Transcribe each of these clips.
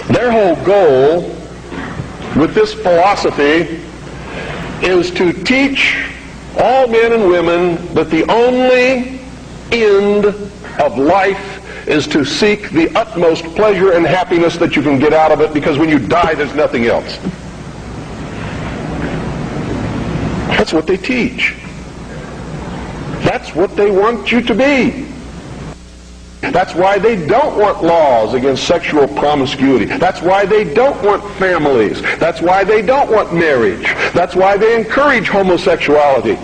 Their whole goal with this philosophy is to teach all men and women that the only end of life is to seek the utmost pleasure and happiness that you can get out of it, because when you die, there's nothing else. That's what they teach. That's what they want you to be. That's why they don't want laws against sexual promiscuity. That's why they don't want families. That's why they don't want marriage. That's why they encourage homosexuality.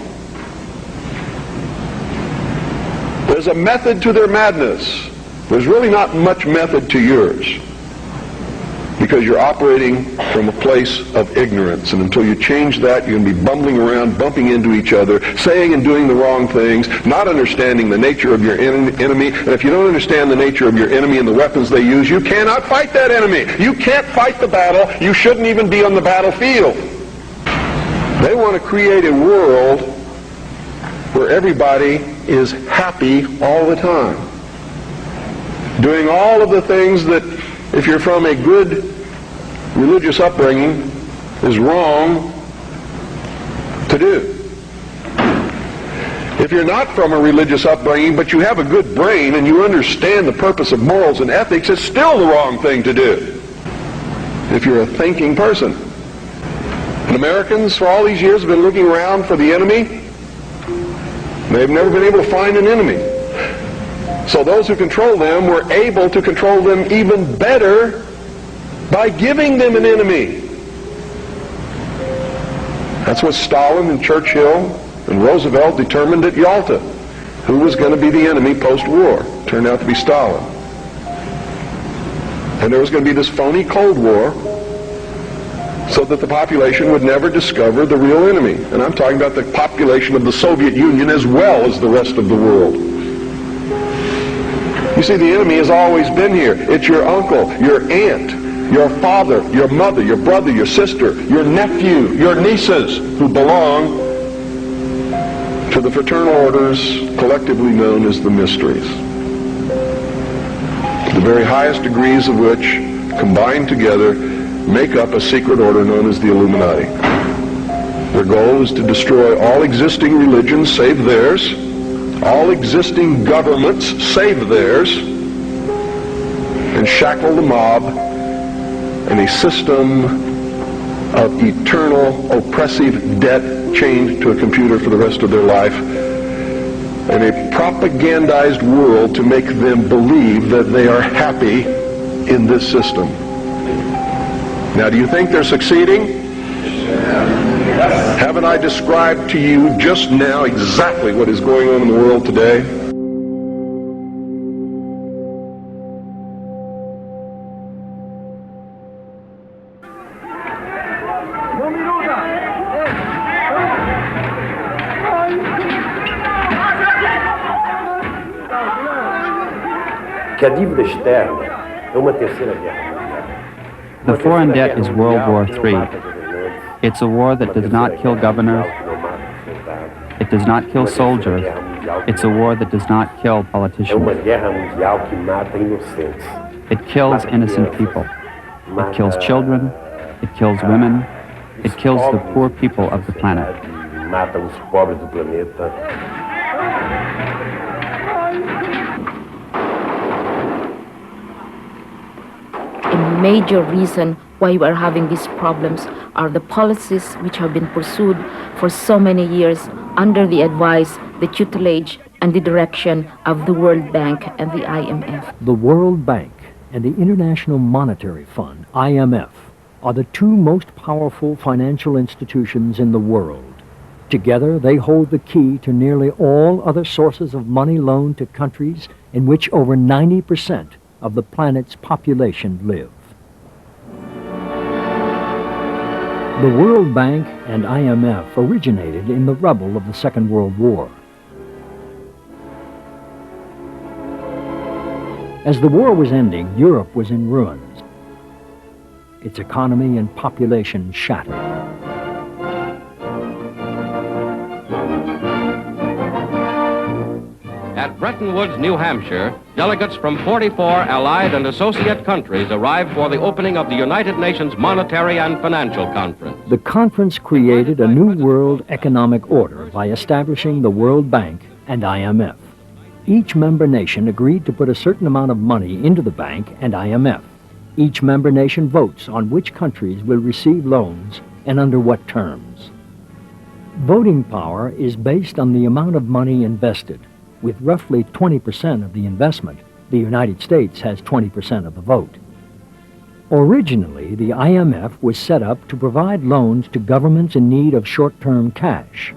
There's a method to their madness. There's really not much method to yours, because you're operating from a place of ignorance. And until you change that, you're going to be bumbling around, bumping into each other, saying and doing the wrong things, not understanding the nature of your enemy. And if you don't understand the nature of your enemy and the weapons they use, you cannot fight that enemy. You can't fight the battle. You shouldn't even be on the battlefield. They want to create a world where everybody is happy all the time, doing all of the things that, if you're from a good religious upbringing, is wrong to do. If you're not from a religious upbringing, but you have a good brain and you understand the purpose of morals and ethics, it's still the wrong thing to do, if you're a thinking person. And Americans, for all these years, have been looking around for the enemy. They've never been able to find an enemy. So those who control them were able to control them even better by giving them an enemy. That's what Stalin and Churchill and Roosevelt determined at Yalta. Who was going to be the enemy post-war? Turned out to be Stalin. And there was going to be this phony Cold War so that the population would never discover the real enemy. And I'm talking about the population of the Soviet Union as well as the rest of the world. You see, the enemy has always been here. It's your uncle, your aunt, your father, your mother, your brother, your sister, your nephew, your nieces, who belong to the fraternal orders collectively known as the mysteries. The very highest degrees of which, combined together, make up a secret order known as the Illuminati. Their goal is to destroy all existing religions save theirs, all existing governments save theirs, and shackle the mob in a system of eternal oppressive debt chained to a computer for the rest of their life, and a propagandized world to make them believe that they are happy in this system. Now, do you think they're succeeding? Yes. Haven't I described to you just now exactly what is going on in the world today? Que a dívida externa é uma terceira guerra. The foreign debt is World War III. It's a war that does not kill governors. It does not kill soldiers. It's a war that does not kill politicians. It kills innocent people. It kills children. It kills women. It kills the poor people of the planet. A major reason why we are having these problems are the policies which have been pursued for so many years under the advice, the tutelage, and the direction of the World Bank and the IMF. The World Bank and the International Monetary Fund, IMF, are the two most powerful financial institutions in the world. Together, they hold the key to nearly all other sources of money loaned to countries in which over 90% of the planet's population live. The World Bank and IMF originated in the rubble of the Second World War. As the war was ending, Europe was in ruins, its economy and population shattered. At breakfast. Bretton Woods, New Hampshire, delegates from 44 allied and associate countries arrived for the opening of the United Nations Monetary and Financial Conference. The conference created a new world economic order by establishing the World Bank and IMF. Each member nation agreed to put a certain amount of money into the bank and IMF. Each member nation votes on which countries will receive loans and under what terms. Voting power is based on the amount of money invested. With roughly 20% of the investment, the United States has 20% of the vote. Originally, the IMF was set up to provide loans to governments in need of short-term cash.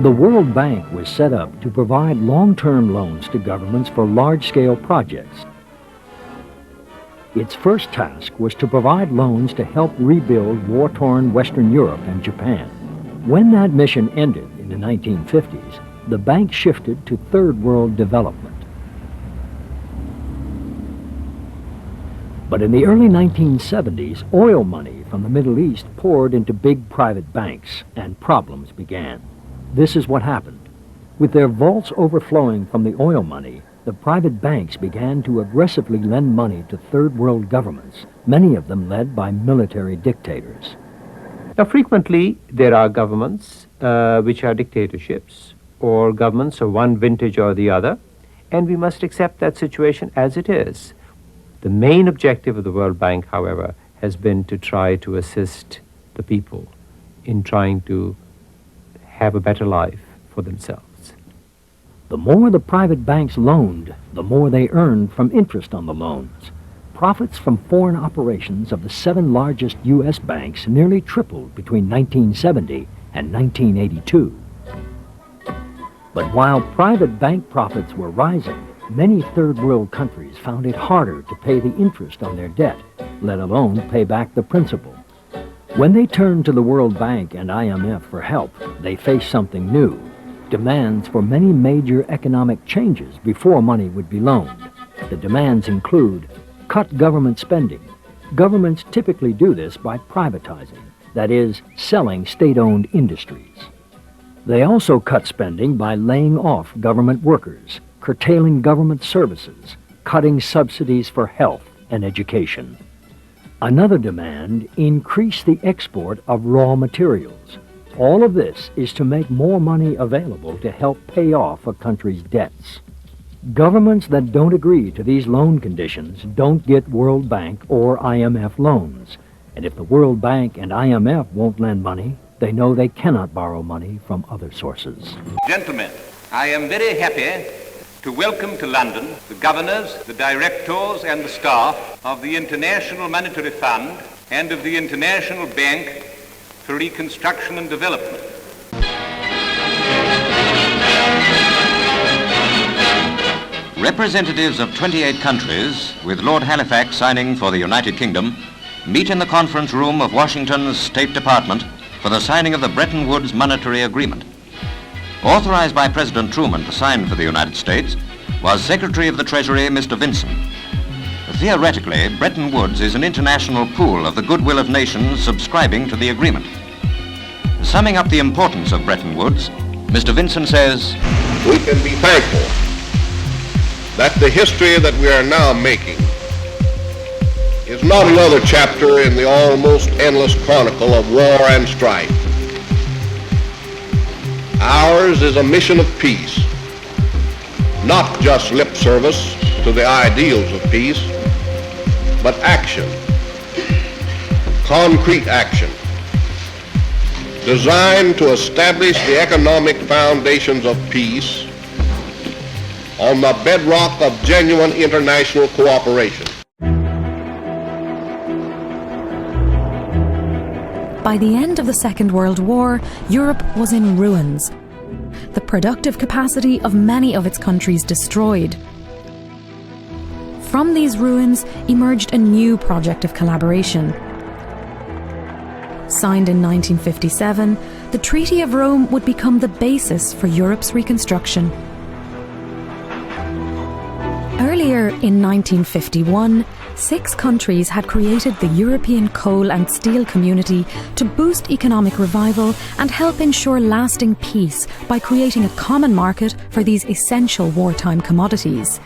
The World Bank was set up to provide long-term loans to governments for large-scale projects. Its first task was to provide loans to help rebuild war-torn Western Europe and Japan. When that mission ended in the 1950s, the bank shifted to Third World development. But in the early 1970s, oil money from the Middle East poured into big private banks, and problems began. This is what happened. With their vaults overflowing from the oil money, the private banks began to aggressively lend money to Third World governments, many of them led by military dictators. Now, frequently, there are governments which are dictatorships, or governments of one vintage or the other, and we must accept that situation as it is. The main objective of the World Bank, however, has been to try to assist the people in trying to have a better life for themselves. The more the private banks loaned, the more they earned from interest on the loans. Profits from foreign operations of the 7 largest U.S. banks nearly tripled between 1970 and 1982. But while private bank profits were rising, many Third World countries found it harder to pay the interest on their debt, let alone pay back the principal. When they turned to the World Bank and IMF for help, they faced something new: demands for many major economic changes before money would be loaned. The demands include: cut government spending. Governments typically do this by privatizing, that is, selling state-owned industries. They also cut spending by laying off government workers, curtailing government services, cutting subsidies for health and education. Another demand: increase the export of raw materials. All of this is to make more money available to help pay off a country's debts. Governments that don't agree to these loan conditions don't get World Bank or IMF loans. And if the World Bank and IMF won't lend money, they know they cannot borrow money from other sources. Gentlemen, I am very happy to welcome to London the governors, the directors and the staff of the International Monetary Fund and of the International Bank for Reconstruction and Development. Representatives of 28 countries, with Lord Halifax signing for the United Kingdom, meet in the conference room of Washington's State Department for the signing of the Bretton Woods Monetary Agreement. Authorized by President Truman to sign for the United States was Secretary of the Treasury, Mr. Vinson. Theoretically, Bretton Woods is an international pool of the goodwill of nations subscribing to the agreement. Summing up the importance of Bretton Woods, Mr. Vinson says, We can be thankful that the history that we are now making is not another chapter in the almost endless chronicle of war and strife. Ours is a mission of peace, not just lip service to the ideals of peace, but action, concrete action, designed to establish the economic foundations of peace on the bedrock of genuine international cooperation. By the end of the Second World War, Europe was in ruins. The productive capacity of many of its countries destroyed. From these ruins emerged a new project of collaboration. Signed in 1957, the Treaty of Rome would become the basis for Europe's reconstruction. Earlier in 1951, 6 countries had created the European Coal and Steel Community to boost economic revival and help ensure lasting peace by creating a common market for these essential wartime commodities.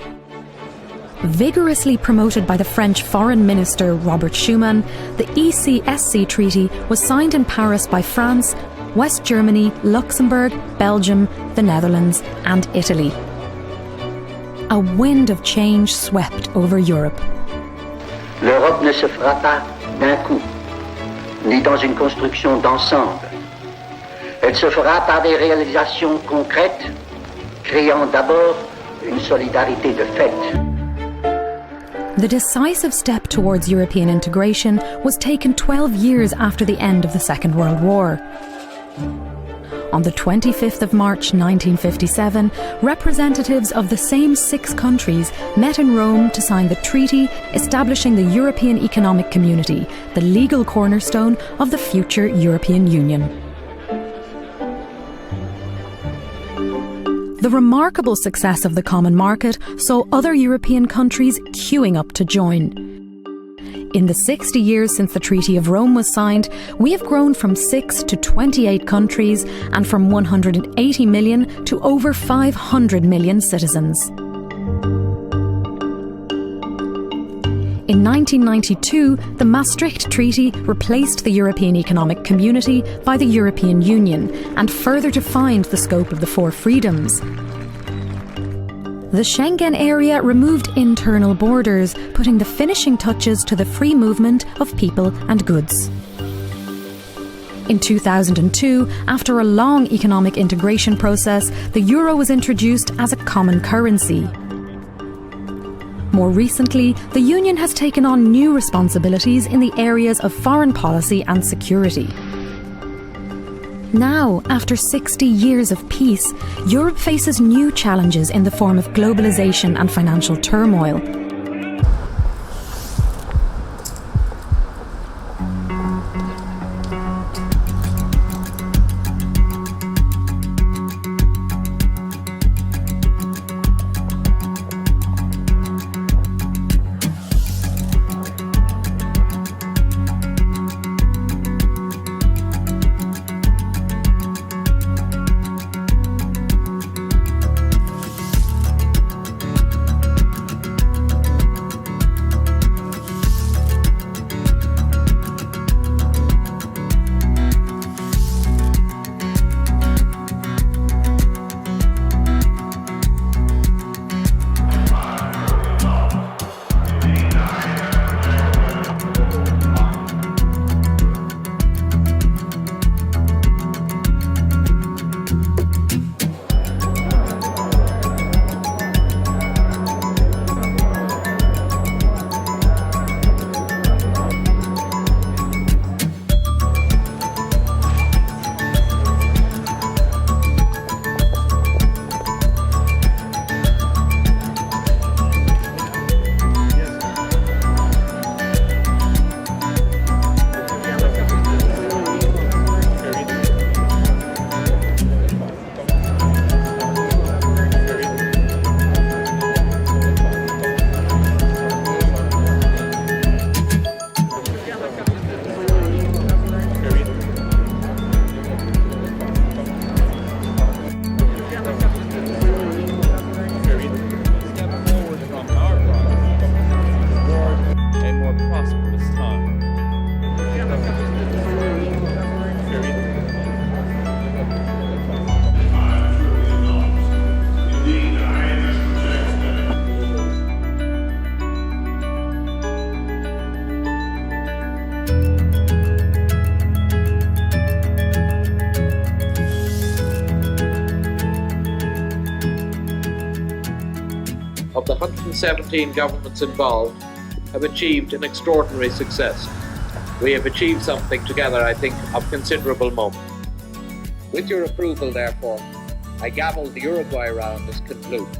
Vigorously promoted by the French Foreign Minister Robert Schuman, the ECSC Treaty was signed in Paris by France, West Germany, Luxembourg, Belgium, the Netherlands and Italy. A wind of change swept over Europe. L'Europe ne se fera pas d'un coup, ni dans une construction d'ensemble. Elle se fera par des réalisations concrètes, créant d'abord une solidarité de fait. The decisive step towards European integration was taken 12 years after the end of the Second World War. On the 25th of March 1957, representatives of the same 6 countries met in Rome to sign the treaty establishing the European Economic Community, the legal cornerstone of the future European Union. The remarkable success of the common market saw other European countries queuing up to join. In the 60 years since the Treaty of Rome was signed, we have grown from 6 to 28 countries and from 180 million to over 500 million citizens. In 1992, the Maastricht Treaty replaced the European Economic Community by the European Union and further defined the scope of the 4 freedoms. The Schengen area removed internal borders, putting the finishing touches to the free movement of people and goods. In 2002, after a long economic integration process, the euro was introduced as a common currency. More recently, the Union has taken on new responsibilities in the areas of foreign policy and security. Now, after 60 years of peace, Europe faces new challenges in the form of globalisation and financial turmoil. Of the 117 governments involved have achieved an extraordinary success. We have achieved something together, I think, of considerable moment. With your approval, therefore, I gavel the Uruguay round as concluded.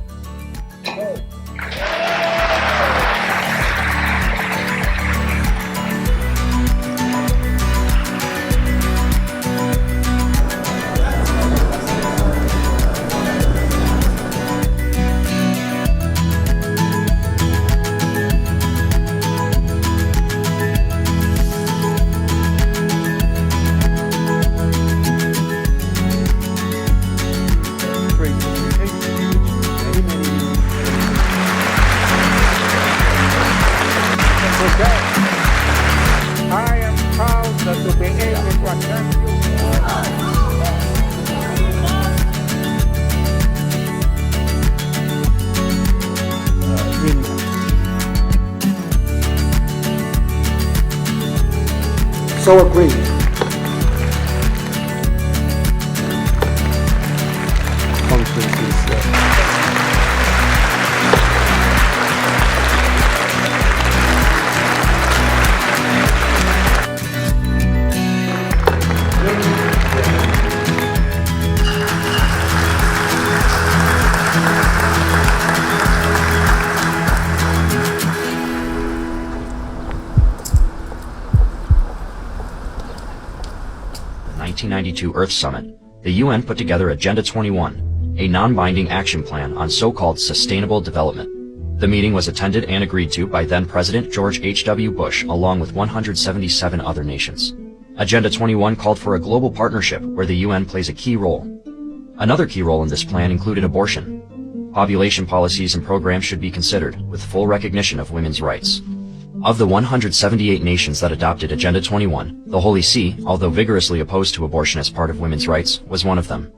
I am proud to be able to attend you. So agreed. The 1992 Earth Summit, the UN put together Agenda 21, a non-binding action plan on so-called sustainable development. The meeting was attended and agreed to by then-President George H.W. Bush along with 177 other nations. Agenda 21 called for a global partnership where the UN plays a key role. Another key role in this plan included abortion. Population policies and programs should be considered, with full recognition of women's rights. Of the 178 nations that adopted Agenda 21, the Holy See, although vigorously opposed to abortion as part of women's rights, was one of them.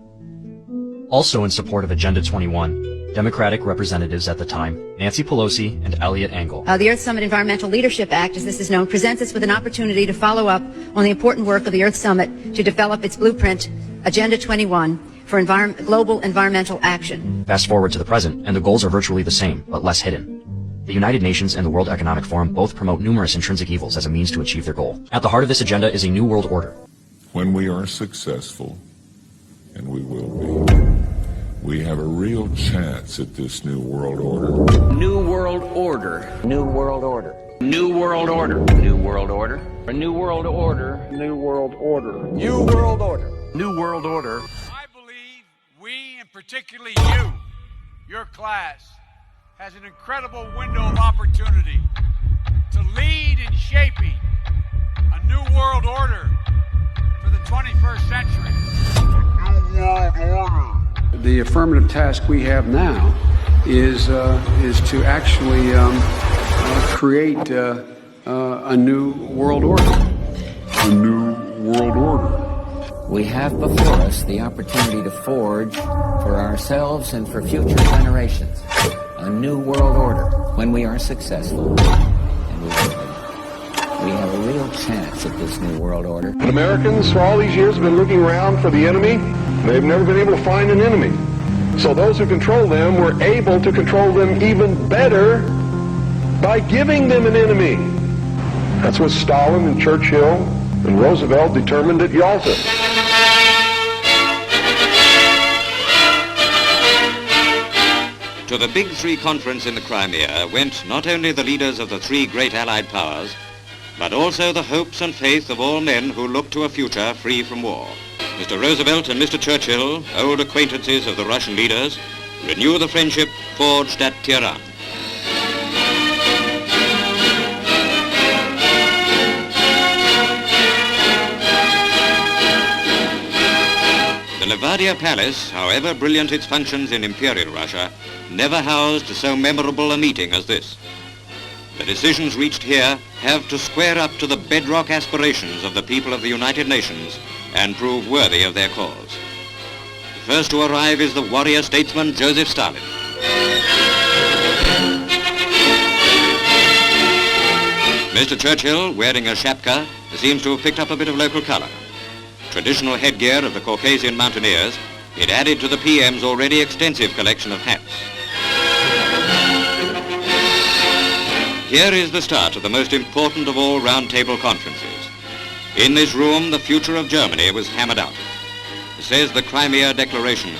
Also in support of Agenda 21, Democratic representatives at the time, Nancy Pelosi and Eliot Engel. The Earth Summit Environmental Leadership Act, as this is known, presents us with an opportunity to follow up on the important work of the Earth Summit to develop its blueprint, Agenda 21, for global environmental action. Fast forward to the present, and the goals are virtually the same, but less hidden. The United Nations and the World Economic Forum both promote numerous intrinsic evils as a means to achieve their goal. At the heart of this agenda is a new world order. When we are successful, and we will be, we have a real chance at this new world order. New world order. New world order. New world order. New world order. A new world order. New world order. New world order. New world order. I believe we, and particularly you, your class, has an incredible window of opportunity to lead in shaping a new world order for the 21st century. New world order. The affirmative task we have now is to actually create a new world order. A new world order. We have before us the opportunity to forge for ourselves and for future generations a new world order. When we are successful, and we will be, we have a real chance at this new world order. And Americans for all these years have been looking around for the enemy. They've never been able to find an enemy. So those who control them were able to control them even better by giving them an enemy. That's what Stalin and Churchill and Roosevelt determined at Yalta. To the Big Three conference in the Crimea went not only the leaders of the three great Allied powers, but also the hopes and faith of all men who look to a future free from war. Mr. Roosevelt and Mr. Churchill, old acquaintances of the Russian leaders, renew the friendship forged at Tehran. The Levadia Palace, however brilliant its functions in Imperial Russia, never housed so memorable a meeting as this. The decisions reached here have to square up to the bedrock aspirations of the people of the United Nations and prove worthy of their cause. The first to arrive is the warrior statesman Joseph Stalin. Mr. Churchill, wearing a shapka, seems to have picked up a bit of local color. Traditional headgear of the Caucasian mountaineers, it added to the PM's already extensive collection of hats. Here is the start of the most important of all roundtable conferences. In this room, the future of Germany was hammered out. Says the Crimea Declaration,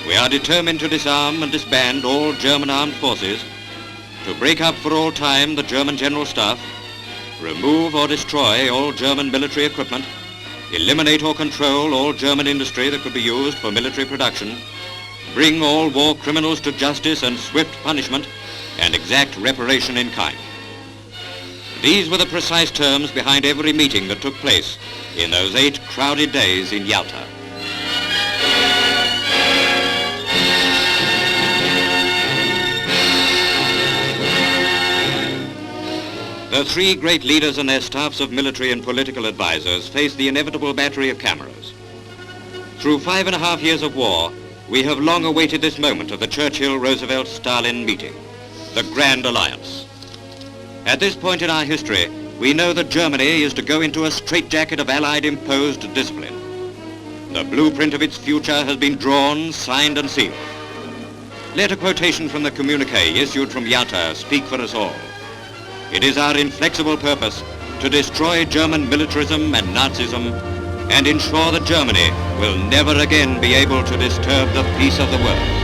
we are determined to disarm and disband all German armed forces, to break up for all time the German General Staff, remove or destroy all German military equipment, eliminate or control all German industry that could be used for military production, bring all war criminals to justice and swift punishment, and exact reparation in kind. These were the precise terms behind every meeting that took place in those 8 crowded days in Yalta. The three great leaders and their staffs of military and political advisors face the inevitable battery of cameras. Through 5.5 years of war, we have long awaited this moment of the Churchill-Roosevelt-Stalin meeting, the Grand Alliance. At this point in our history, we know that Germany is to go into a straitjacket of Allied-imposed discipline. The blueprint of its future has been drawn, signed and sealed. Let a quotation from the communiqué issued from Yalta speak for us all. It is our inflexible purpose to destroy German militarism and Nazism and ensure that Germany will never again be able to disturb the peace of the world.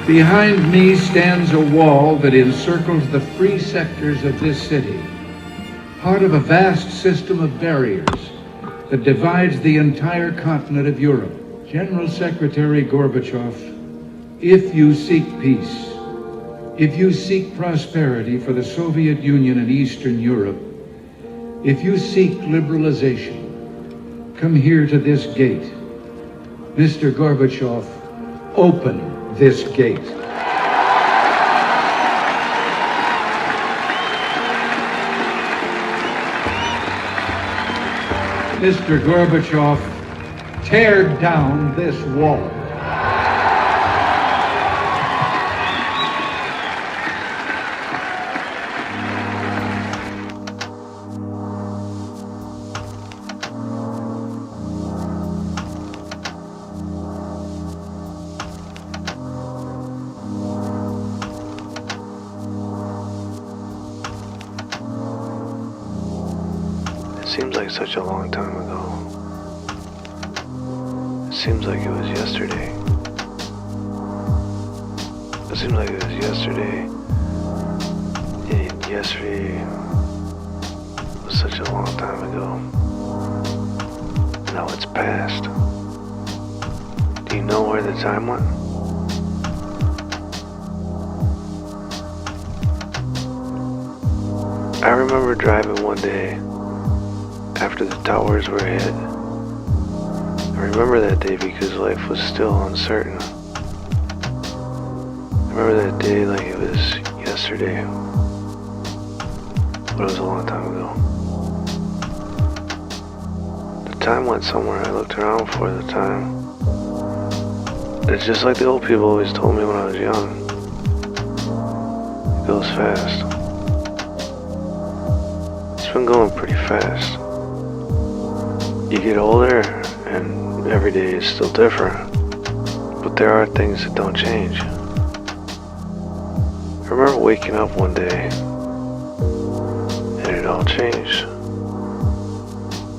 Behind me stands a wall that encircles the free sectors of this city, part of a vast system of barriers that divides the entire continent of Europe. General Secretary Gorbachev, if you seek peace, if you seek prosperity for the Soviet Union and Eastern Europe, if you seek liberalization, come here to this gate. Mr. Gorbachev, open this gate. Mr. Gorbachev, tear down this wall. Seems like such a long time ago. It seems like it was yesterday. It seems like it was yesterday. And yesterday was such a long time ago. Now it's past. Do you know where the time went? I remember driving one day after the towers were hit. I remember that day because life was still uncertain. I remember that day like it was yesterday, but it was a long time ago. The time went somewhere. I looked around for the time. It's just like the old people always told me when I was young. It goes fast. It's been going pretty fast. You get older, and every day is still different, but there are things that don't change. I remember waking up one day, and it all changed.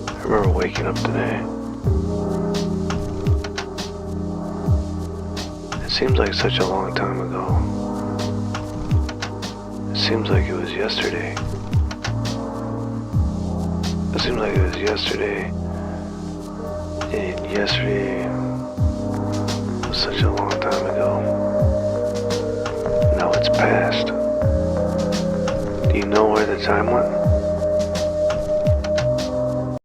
I remember waking up today. It seems like such a long time ago. It seems like it was yesterday. It seems like it was yesterday. And yesterday was such a long time ago. Now it's past. Do you know where the time went?